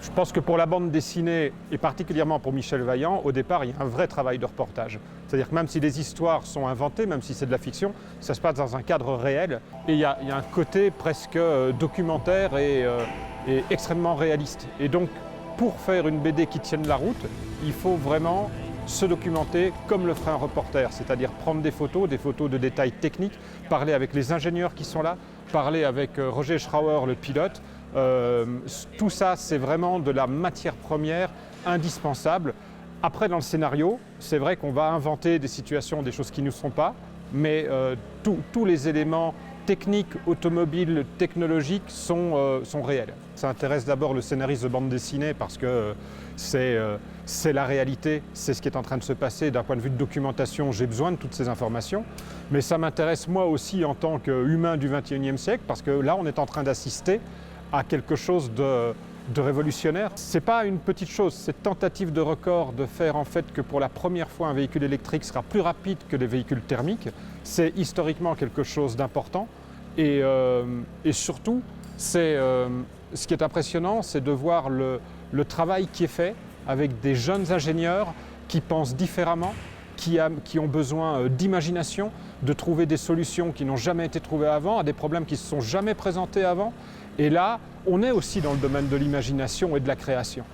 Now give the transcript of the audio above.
Je pense que pour la bande dessinée, et particulièrement pour Michel Vaillant, au départ, il y a un vrai travail de reportage. C'est-à-dire que même si les histoires sont inventées, même si c'est de la fiction, ça se passe dans un cadre réel. Et il y a un côté presque documentaire et extrêmement réaliste. Et donc, pour faire une BD qui tienne la route, il faut vraiment se documenter comme le ferait un reporter, c'est-à-dire prendre des photos de détails techniques, parler avec les ingénieurs qui sont là, parler avec Roger Schrauer, le pilote. Tout ça, c'est vraiment de la matière première indispensable. Après, dans le scénario, c'est vrai qu'on va inventer des situations, des choses qui ne sont pas, mais tous les éléments techniques, automobiles, technologiques sont réels. Ça intéresse d'abord le scénariste de bande dessinée parce que c'est la réalité, c'est ce qui est en train de se passer. D'un point de vue de documentation, j'ai besoin de toutes ces informations. Mais ça m'intéresse moi aussi en tant qu'humain du XXIe siècle parce que là, on est en train d'assister à quelque chose de révolutionnaire. Ce n'est pas une petite chose, cette tentative de record de faire en fait que pour la première fois un véhicule électrique sera plus rapide que les véhicules thermiques, c'est historiquement quelque chose d'important. Et surtout, ce qui est impressionnant, c'est de voir le travail qui est fait avec des jeunes ingénieurs qui pensent différemment, qui ont besoin d'imagination, de trouver des solutions qui n'ont jamais été trouvées avant, à des problèmes qui ne se sont jamais présentés avant. Et là, on est aussi dans le domaine de l'imagination et de la création.